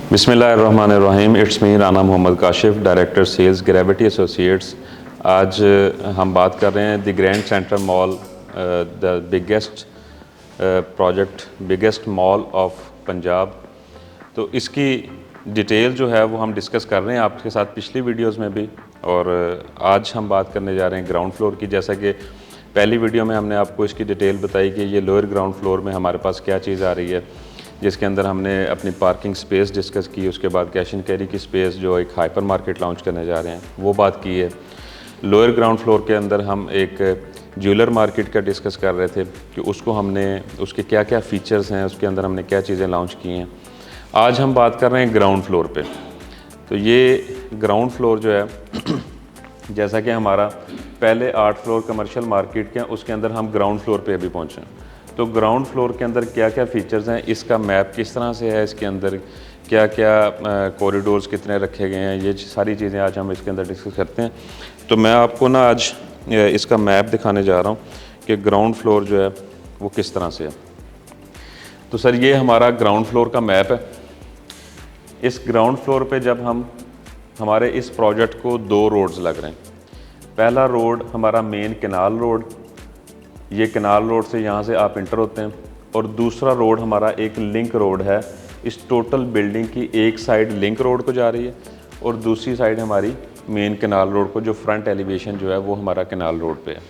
बिस्मिल्लाहिर्रहमानिर्रहीम। It's me Rana Mohammad Kashif, director sales gravity associates. आज हम बात कर रहे हैं the grand central mall, the biggest project, biggest mall of Punjab. तो इसकी डिटेल जो है वो हम डिस्कस कर रहे हैं आपके साथ पिछली वीडियोस में भी, और आज हम बात करने जा रहे हैं ग्राउंड फ्लोर की। जैसा कि पहली वीडियो में हमने आपको इसकी डिटेल बताई कि ये लोअर ग्राउंड फ्लोर में हमारे पास क्या चीज़ आ रही है, जिसके अंदर हमने अपनी पार्किंग स्पेस डिस्कस की। उसके बाद कैश एंड कैरी की स्पेस जो एक हाइपर मार्केट लॉन्च करने जा रहे हैं वो बात की है। लोअर ग्राउंड फ्लोर के अंदर हम एक ज्वेलर मार्केट का डिस्कस कर रहे थे कि उसको हमने, उसके क्या क्या फ़ीचर्स हैं, उसके अंदर हमने क्या चीज़ें लॉन्च की हैं। आज हम बात कर रहे हैं ग्राउंड फ्लोर पे। तो ये ग्राउंड फ्लोर जो है जैसा कि हमारा पहले 8 फ्लोर कमर्शियल मार्केट के, उसके अंदर हम ग्राउंड फ्लोर पे अभी पहुँचे। तो ग्राउंड फ्लोर के अंदर क्या क्या फ़ीचर्स हैं, इसका मैप किस तरह से है, इसके अंदर क्या क्या कॉरिडोर्स कितने रखे गए हैं, ये सारी चीज़ें आज हम इसके अंदर डिस्कस करते हैं। तो मैं आपको ना आज इसका मैप दिखाने जा रहा हूँ कि ग्राउंड फ्लोर जो है वो किस तरह से है। तो सर ये हमारा ग्राउंड फ्लोर का मैप है। इस ग्राउंड फ्लोर पे जब हम, हमारे इस प्रोजेक्ट को 2 रोड्स लग रहे हैं। पहला रोड हमारा मेन कैनाल रोड, ये कैनाल रोड से यहाँ से आप इंटर होते हैं, और दूसरा रोड हमारा एक लिंक रोड है। इस टोटल बिल्डिंग की एक साइड लिंक रोड को जा रही है और दूसरी साइड हमारी मेन कैनाल रोड को, जो फ्रंट एलिवेशन जो है वो हमारा कैनाल रोड पे है।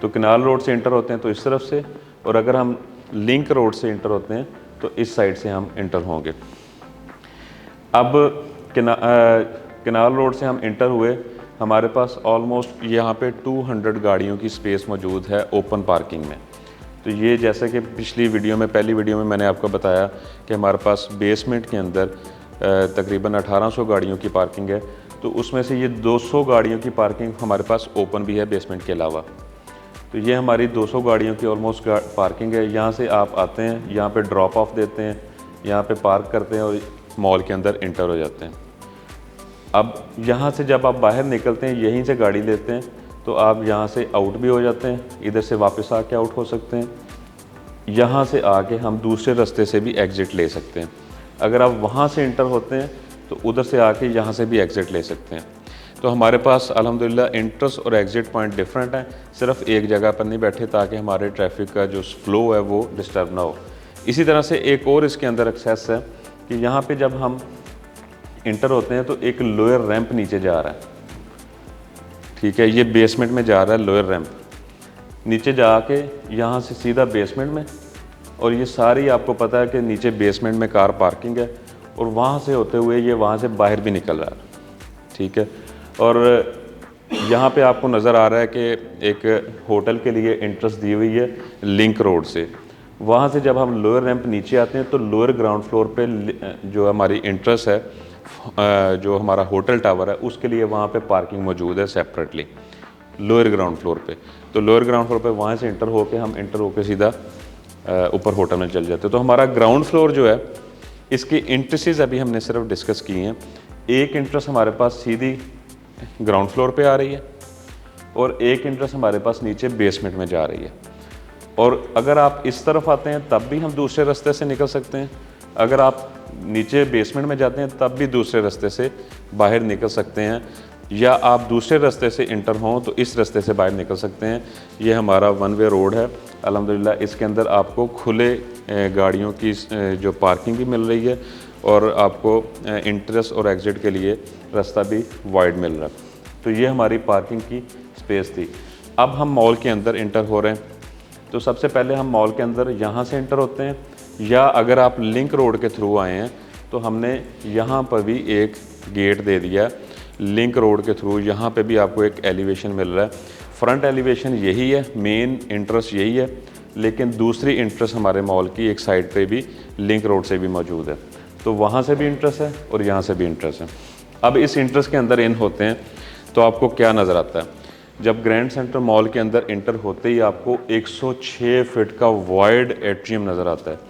तो कैनाल रोड से इंटर होते हैं तो इस तरफ से, और अगर हम लिंक रोड से इंटर होते हैं तो इस साइड से हम इंटर होंगे। अब कैनाल रोड से हम इंटर हुए, हमारे पास ऑलमोस्ट यहाँ पे 200 गाड़ियों की स्पेस मौजूद है ओपन पार्किंग में। तो ये जैसे कि पिछली वीडियो में, पहली वीडियो में मैंने आपको बताया कि हमारे पास बेसमेंट के अंदर तकरीबन 1800 गाड़ियों की पार्किंग है। तो उसमें से ये 200 गाड़ियों की पार्किंग हमारे पास ओपन भी है बेसमेंट के अलावा। तो ये हमारी 200 गाड़ियों की ऑलमोस्ट पार्किंग है। यहाँ से आप आते हैं, यहाँ पे ड्रॉप ऑफ देते हैं, यहाँ पे पार्क करते हैं और मॉल के अंदर इंटर हो जाते हैं। अब यहाँ से जब आप बाहर निकलते हैं, यहीं से गाड़ी लेते हैं, तो आप यहाँ से आउट भी हो जाते हैं, इधर से वापस आके आउट हो सकते हैं। यहाँ से आके हम दूसरे रास्ते से भी एग्ज़िट ले सकते हैं। अगर आप वहाँ से इंटर होते हैं तो उधर से आके यहाँ से भी एग्ज़िट ले सकते हैं। तो हमारे पास अल्हम्दुलिल्लाह एंट्रेंस और एग्ज़िट पॉइंट डिफरेंट हैं, सिर्फ एक जगह पर नहीं बैठे ताकि हमारे ट्रैफिक का जो फ्लो है वो डिस्टर्ब ना हो। इसी तरह से एक और इसके अंदर एक्सेस है कि यहाँ पर जब हम इंटर होते हैं तो एक लोअर रैंप नीचे जा रहा है, ठीक है, ये बेसमेंट में जा रहा है लोअर रैंप, नीचे जाके यहाँ से सीधा बेसमेंट में, और ये सारी आपको पता है कि नीचे बेसमेंट में कार पार्किंग है, और वहाँ से होते हुए ये वहाँ से बाहर भी निकल रहा है, ठीक है। और यहाँ पे आपको नज़र आ रहा है कि एक होटल के लिए एंट्रेंस दी हुई है लिंक रोड से। वहाँ से जब हम लोअर रैंप नीचे आते हैं तो लोअर ग्राउंड फ्लोर पे जो हमारी एंट्रेंस है, जो हमारा होटल टावर है, उसके लिए वहाँ पे पार्किंग मौजूद है सेपरेटली लोअर ग्राउंड फ्लोर पे। तो लोअर ग्राउंड फ्लोर पे वहाँ से इंटर होके हम इंटर होके सीधा ऊपर होटल में चल जाते हैं। तो हमारा ग्राउंड फ्लोर जो है, इसकी इंट्रेंसेस अभी हमने सिर्फ डिस्कस की हैं। एक इंट्रेंस हमारे पास सीधी ग्राउंड फ्लोर पे आ रही है और एक इंट्रेंस हमारे पास नीचे बेसमेंट में जा रही है। और अगर आप इस तरफ आते हैं तब भी हम दूसरे रास्ते से निकल सकते हैं, अगर आप नीचे बेसमेंट में जाते हैं तब भी दूसरे रास्ते से बाहर निकल सकते हैं, या आप दूसरे रास्ते से इंटर हों तो इस रास्ते से बाहर निकल सकते हैं। ये हमारा 1 वे रोड है अल्हम्दुलिल्लाह। इसके अंदर आपको खुले गाड़ियों की जो पार्किंग भी मिल रही है, और आपको इंट्रेंस और एग्ज़िट के लिए रास्ता भी वाइड मिल रहा है। तो ये हमारी पार्किंग की स्पेस थी। अब हम मॉल के अंदर इंटर हो रहे हैं। तो सबसे पहले हम मॉल के अंदर यहाँ से इंटर होते हैं, या अगर आप लिंक रोड के थ्रू आए हैं तो हमने यहाँ पर भी एक गेट दे दिया है लिंक रोड के थ्रू। यहाँ पे भी आपको एक एलिवेशन मिल रहा है। फ्रंट एलिवेशन यही है, मेन इंट्रेंस यही है, लेकिन दूसरी इंट्रेंस हमारे मॉल की एक साइड पे भी लिंक रोड से भी मौजूद है। तो वहाँ से भी इंट्रेंस है और यहाँ से भी इंट्रेंस है। अब इस इंट्रेंस के अंदर इन होते हैं तो आपको क्या नज़र आता है, जब ग्रैंड सेंट्रल मॉल के अंदर इंटर होते ही आपको 106 फीट का वाइड एट्रियम नज़र आता है।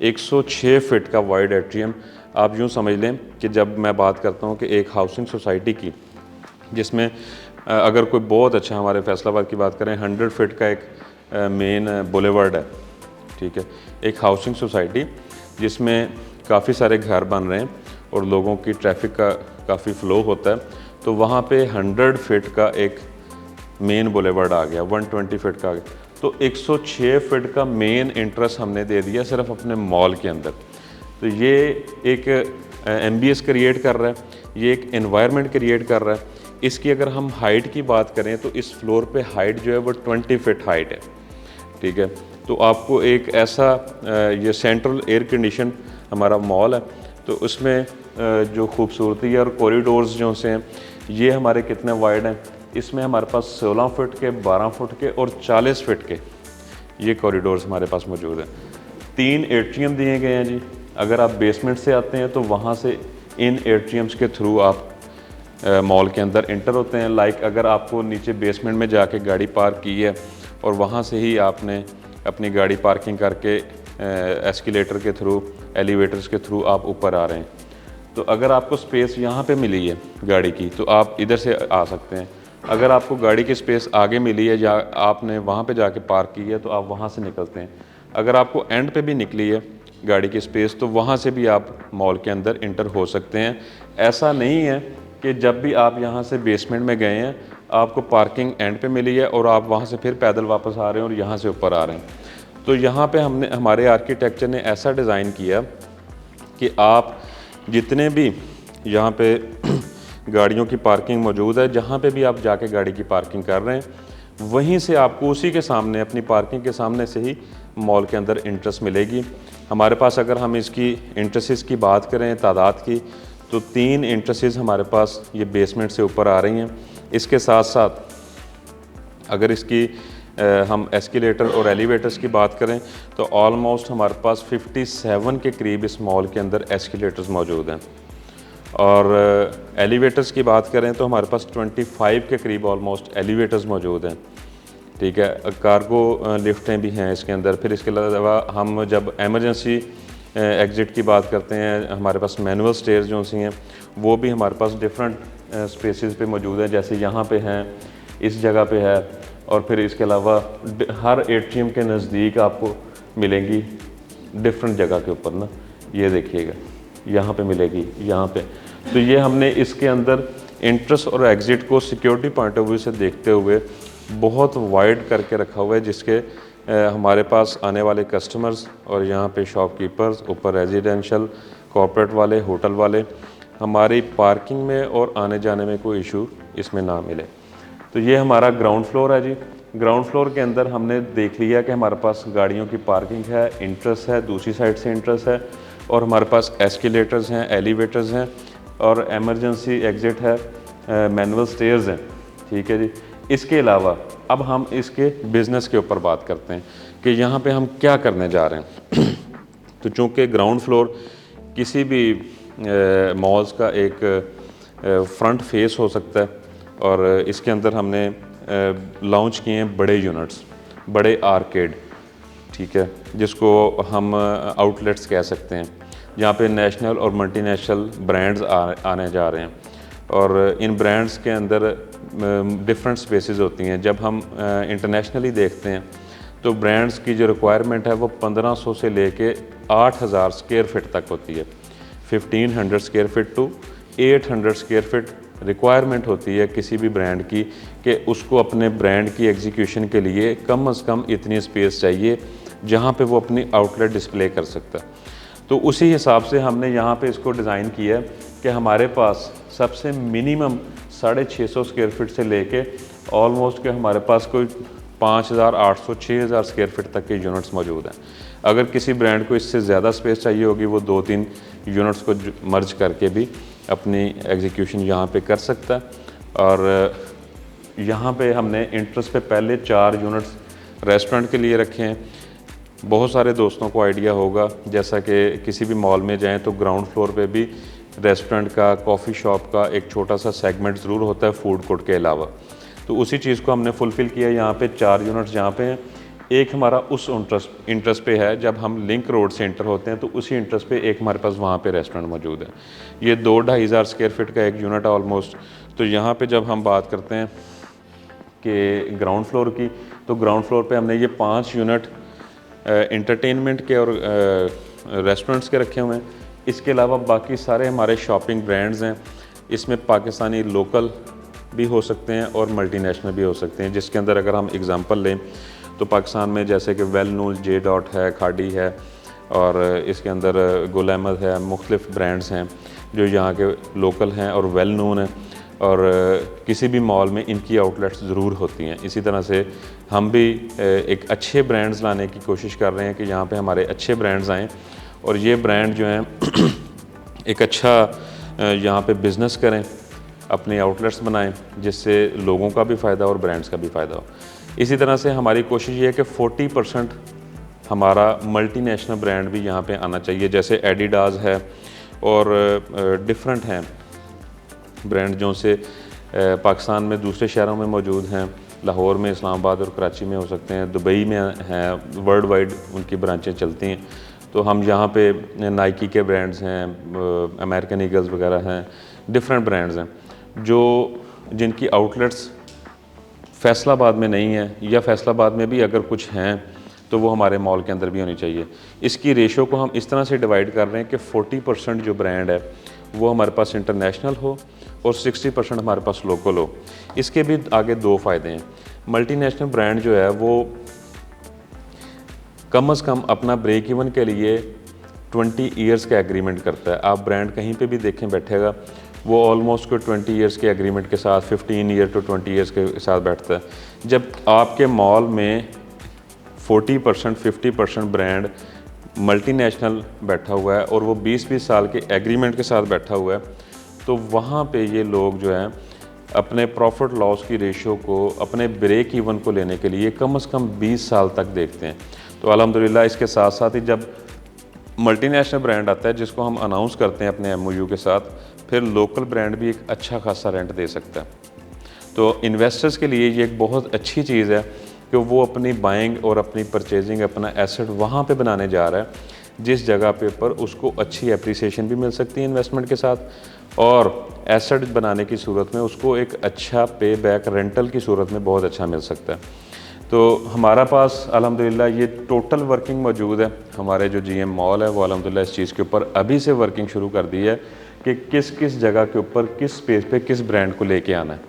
106 फीट का वाइड एट्रियम। आप यूँ समझ लें कि जब मैं बात करता हूँ कि एक हाउसिंग सोसाइटी की, जिसमें अगर कोई बहुत अच्छा, हमारे फैसलाबाद की बात करें, 100 फीट का एक मेन बुलेवार्ड है, ठीक है, एक हाउसिंग सोसाइटी जिसमें काफ़ी सारे घर बन रहे हैं, और लोगों की ट्रैफिक का काफ़ी फ़्लो होता है, तो वहाँ पे 100 फीट का एक मेन बुलेवर्ड आ गया, 120 फीट का आ गया, तो 106 फीट का मेन इंटरेस्ट हमने दे दिया सिर्फ अपने मॉल के अंदर। तो ये एक एम्बियंस क्रिएट कर रहा है, ये एक एनवायरनमेंट क्रिएट कर रहा है। इसकी अगर हम हाइट की बात करें तो इस फ्लोर पे हाइट जो है वो 20 फीट हाइट है, ठीक है। तो आपको एक ऐसा ये सेंट्रल एयर कंडीशन हमारा मॉल है, तो उसमें जो खूबसूरती है और कॉरिडोर्स जो से हैं ये हमारे कितने वाइड हैं, इसमें हमारे पास 16 फुट के, 12 फुट के और 40 फुट के ये कॉरिडोर्स हमारे पास मौजूद हैं। 3 एट्रियम दिए गए हैं जी। अगर आप बेसमेंट से आते हैं तो वहाँ से इन एट्रियम्स के थ्रू आप मॉल के अंदर इंटर होते हैं। लाइक अगर आपको नीचे बेसमेंट में जाके गाड़ी पार्क की है और वहाँ से ही आपने अपनी गाड़ी पार्किंग करके एस्केलेटर के थ्रू, एलिवेटर्स के थ्रू आप ऊपर आ रहे हैं, तो अगर आपको स्पेस यहाँ पे मिली है गाड़ी की तो आप इधर से आ सकते हैं। अगर आपको गाड़ी की स्पेस आगे मिली है या आपने वहाँ पे जाके पार्क की है तो आप वहाँ से निकलते हैं। अगर आपको एंड पे भी निकली है गाड़ी की स्पेस तो वहाँ से भी आप मॉल के अंदर इंटर हो सकते हैं। ऐसा नहीं है कि जब भी आप यहाँ से बेसमेंट में गए हैं आपको पार्किंग एंड पे मिली है और आप वहाँ से फिर पैदल वापस आ रहे हैं और यहाँ से ऊपर आ रहे हैं। तो यहाँ पे हमारे आर्किटेक्चर ने ऐसा डिज़ाइन किया कि आप जितने भी यहाँ पे गाड़ियों की पार्किंग मौजूद है, जहाँ पे भी आप जाके गाड़ी की पार्किंग कर रहे हैं वहीं से आपको उसी के सामने, अपनी पार्किंग के सामने से ही मॉल के अंदर इंट्रेस मिलेगी। हमारे पास अगर हम इसकी इंट्रेसेस की बात करें तादाद की, तो 3 इंट्रेसेस हमारे पास ये बेसमेंट से ऊपर आ रही हैं। इसके साथ साथ अगर इसकी हम एस्केलेटर और एलिवेटर्स की बात करें तो ऑलमोस्ट हमारे पास 57 के करीब इस मॉल के अंदर एस्केलेटर्स मौजूद हैं। और एलिवेटर्स की बात करें तो हमारे पास 25 के करीब ऑलमोस्ट एलिवेटर्स मौजूद हैं, ठीक है। कार्गो लिफ्टें भी हैं इसके अंदर। फिर इसके अलावा हम जब एमरजेंसी एग्ज़िट की बात करते हैं, हमारे पास मैनुअल स्टेयर्स जो सी हैं वो भी हमारे पास डिफरेंट स्पेसेस पे मौजूद है, जैसे यहाँ पे हैं, इस जगह पे है, और फिर इसके अलावा हर एट्रियम के नज़दीक आपको मिलेंगी डिफरेंट जगह के ऊपर ना, ये देखिएगा यहाँ पे मिलेगी, यहाँ पे। तो ये हमने इसके अंदर इंट्रेस और एग्ज़िट को सिक्योरिटी पॉइंट ऑफ व्यू से देखते हुए बहुत वाइड करके रखा हुआ है, जिसके हमारे पास आने वाले कस्टमर्स और यहाँ पे शॉपकीपर्स, ऊपर रेजिडेंशियल, कॉर्पोरेट वाले, होटल वाले, हमारी पार्किंग में और आने जाने में कोई इशू इसमें ना मिले। तो ये हमारा ग्राउंड फ्लोर है जी। ग्राउंड फ्लोर के अंदर हमने देख लिया कि हमारे पास गाड़ियों की पार्किंग है, इंट्रेस है, दूसरी साइड से इंट्रेस है, और हमारे पास एस्केलेटर्स हैं, एलिवेटर्स हैं, और एमरजेंसी एग्ज़िट है, मैनुअल स्टेयर्स हैं, ठीक है जी। इसके अलावा अब हम इसके बिज़नेस के ऊपर बात करते हैं कि यहाँ पे हम क्या करने जा रहे हैं। तो चूँकि ग्राउंड फ्लोर किसी भी मॉल्स का एक फ्रंट फेस हो सकता है, और इसके अंदर हमने लॉन्च किए हैं बड़े यूनिट्स, बड़े आर्केड, ठीक है, जिसको हम आउटलेट्स कह सकते हैं, जहाँ पे नेशनल और मल्टीनेशनल ब्रांड्स आने जा रहे हैं। और इन ब्रांड्स के अंदर डिफरेंट स्पेसेस होती हैं। जब हम इंटरनेशनली देखते हैं तो ब्रांड्स की जो रिक्वायरमेंट है वो 1500 से लेके 8000 स्क्वायर फीट तक होती है। 1500 square feet to 800 square feet requirement होती है किसी भी ब्रांड की, कि उसको अपने ब्रांड की एग्जीक्यूशन के लिए कम से कम इतनी स्पेस चाहिए जहाँ पे वो अपनी आउटलेट डिस्प्ले कर सकता है। तो उसी हिसाब से हमने यहाँ पे इसको डिज़ाइन किया है कि हमारे पास सबसे मिनिमम 650 स्क्वायर फीट से लेके ऑलमोस्ट के हमारे पास कोई 5800 6000 स्क्वायर फीट तक के यूनिट्स मौजूद हैं। अगर किसी ब्रांड को इससे ज़्यादा स्पेस चाहिए होगी वो 2-3 यूनिट्स को मर्ज करके भी अपनी एग्जीक्यूशन यहाँ पे कर सकता है। और यहाँ पे हमने इंट्रेस्ट पे पहले 4 यूनिट्स रेस्टोरेंट के लिए रखे हैं। बहुत सारे दोस्तों को आइडिया होगा, जैसा कि किसी भी मॉल में जाएं तो ग्राउंड फ्लोर पे भी रेस्टोरेंट का, कॉफ़ी शॉप का एक छोटा सा सेगमेंट ज़रूर होता है फूड कोर्ट के अलावा। तो उसी चीज़ को हमने फुलफ़िल किया। यहाँ पे 4 यूनिट्स जहाँ पे हैं, एक हमारा उस इंट्रेस्ट पे है जब हम लिंक रोड से इंटर होते हैं, तो उसी इंट्रेस्ट पे एक हमारे पास वहाँ पे रेस्टोरेंट मौजूद है। ये 2-2.5 हज़ार स्क्वायर फीट का एक यूनिट है ऑलमोस्ट। तो यहाँ पे जब हम बात करते हैं कि ग्राउंड फ्लोर की, तो ग्राउंड फ्लोर पे हमने ये 5 यूनिट एंटरटेनमेंट के और रेस्टोरेंट्स के रखे हुए हैं। इसके अलावा बाकी सारे हमारे शॉपिंग ब्रांड्स हैं, इसमें पाकिस्तानी लोकल भी हो सकते हैं और मल्टीनेशनल भी हो सकते हैं। जिसके अंदर अगर हम एग्ज़ाम्पल लें तो पाकिस्तान में जैसे कि वेल नून, जे डॉट है, खाड़ी है, और इसके अंदर गुल अहमद है, मुख्तलिफ़ ब्रांड्स हैं जो यहाँ के लोकल हैं और वेल नून हैं, और किसी भी मॉल में इनकी आउटलेट्स ज़रूर होती हैं। इसी तरह से हम भी एक अच्छे ब्रांड्स लाने की कोशिश कर रहे हैं कि यहाँ पे हमारे अच्छे ब्रांड्स आएँ और ये ब्रांड जो हैं एक अच्छा यहाँ पे बिज़नेस करें, अपने आउटलेट्स बनाएं, जिससे लोगों का भी फ़ायदा और ब्रांड्स का भी फ़ायदा हो। इसी तरह से हमारी कोशिश ये है कि 40% हमारा मल्टीनेशनल ब्रांड भी यहाँ पे आना चाहिए, जैसे एडिडास है और डिफरेंट हैं ब्रांड जो से पाकिस्तान में दूसरे शहरों में मौजूद हैं, लाहौर में, इस्लामाबाद और कराची में हो सकते हैं, दुबई में हैं, वर्ल्ड वाइड उनकी ब्रांचें चलती हैं। तो हम यहाँ पे नाइकी के ब्रांड्स हैं, अमेरिकन ईगल्स वगैरह हैं, डिफरेंट ब्रांड्स हैं जिनकी आउटलेट्स फैसलाबाद में नहीं है, या फैसलाबाद में भी अगर कुछ हैं तो वो हमारे मॉल के अंदर भी होनी चाहिए। इसकी रेशो को हम इस तरह से डिवाइड कर रहे हैं कि 40% जो ब्रांड है वो हमारे पास इंटरनेशनल हो और 60% हमारे पास लोकल हो। इसके भी आगे दो फ़ायदे हैं। मल्टीनेशनल ब्रांड जो है वो कम से कम अपना ब्रेक इवन के लिए 20 ईयर्स का एग्रीमेंट करता है। आप ब्रांड कहीं पे भी देखें बैठेगा, वो ऑलमोस्ट कोई 20 ईयर्स के एग्रीमेंट के साथ, 15 ईयर टू 20 ईयर्स के साथ बैठता है। जब आपके मॉल में 40% 50% ब्रांड मल्टीनेशनल बैठा हुआ है और वो 20-20 साल के एग्रीमेंट के साथ बैठा हुआ है, तो वहाँ पे ये लोग जो हैं अपने प्रॉफिट लॉस की रेशो को, अपने ब्रेक इवन को लेने के लिए कम से कम 20 साल तक देखते हैं। तो अल्हम्दुलिल्लाह इसके साथ साथ ही जब मल्टीनेशनल ब्रांड आता है जिसको हम अनाउंस करते हैं अपने MOU के साथ, फिर लोकल ब्रांड भी एक अच्छा खासा रेंट दे सकता है। तो इन्वेस्टर्स के लिए ये एक बहुत अच्छी चीज़ है कि वो अपनी बाइंग और अपनी परचेजिंग, अपना एसेट वहाँ पे बनाने जा रहा है जिस जगह पे पर उसको अच्छी एप्रिसिएशन भी मिल सकती है इन्वेस्टमेंट के साथ, और एसेट बनाने की सूरत में उसको एक अच्छा पे बैक रेंटल की सूरत में बहुत अच्छा मिल सकता है। तो हमारा पास अल्हम्दुलिल्लाह ये टोटल वर्किंग मौजूद है। हमारे जो GM मॉल है वो अल्हम्दुलिल्लाह इस चीज़ के ऊपर अभी से वर्किंग शुरू कर दी है कि किस किस जगह के ऊपर, किस स्पेस पे किस ब्रांड को लेके आना है।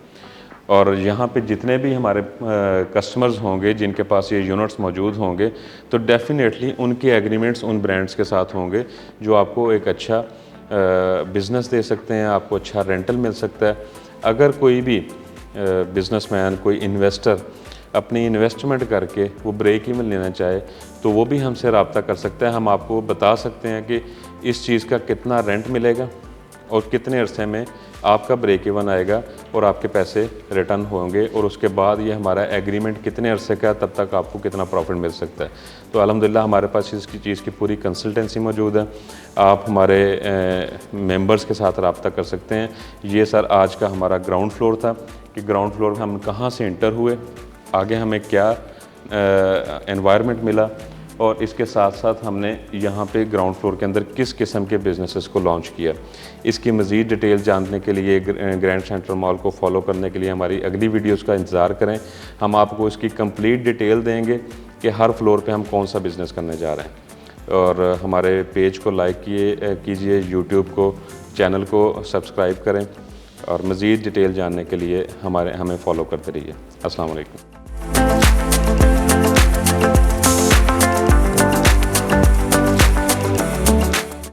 और यहाँ पे जितने भी हमारे कस्टमर्स होंगे जिनके पास ये यूनिट्स मौजूद होंगे, तो डेफिनेटली उनके एग्रीमेंट्स उन ब्रांड्स के साथ होंगे जो आपको एक अच्छा बिज़नेस दे सकते हैं, आपको अच्छा रेंटल मिल सकता है। अगर कोई भी बिज़नेसमैन, कोई इन्वेस्टर अपनी इन्वेस्टमेंट करके वो ब्रेक इवन लेना चाहे तो वो भी हमसे रब्ता कर सकता है। हम आपको बता सकते हैं कि इस चीज़ का कितना रेंट मिलेगा और कितने अरसे में आपका ब्रेक इवन आएगा और आपके पैसे रिटर्न होंगे, और उसके बाद ये हमारा एग्रीमेंट कितने अरसे का, तब तक आपको कितना प्रॉफिट मिल सकता है। तो अल्हम्दुलिल्लाह हमारे पास इसकी चीज़ की पूरी कंसल्टेंसी मौजूद है। आप हमारे मेंबर्स के साथ रब्ता कर सकते हैं। ये सर आज का हमारा ग्राउंड फ्लोर था कि ग्राउंड फ्लोर में हम कहाँ से इंटर हुए, आगे हमें क्या एनवायरनमेंट मिला, और इसके साथ साथ हमने यहाँ पे ग्राउंड फ्लोर के अंदर किस किस्म के बिज़नेसेस को लॉन्च किया। इसकी मज़ीद डिटेल जानने के लिए, ग्रैंड सेंट्रल मॉल को फॉलो करने के लिए हमारी अगली वीडियोस का इंतज़ार करें। हम आपको इसकी कंप्लीट डिटेल देंगे कि हर फ्लोर पे हम कौन सा बिज़नेस करने जा रहे हैं। और हमारे पेज को लाइक कीजिए, यूट्यूब को, चैनल को सब्सक्राइब करें, और मज़ीद डिटेल जानने के लिए हमें फॉलो करते रहिए। अस्सलाम वालेकुम।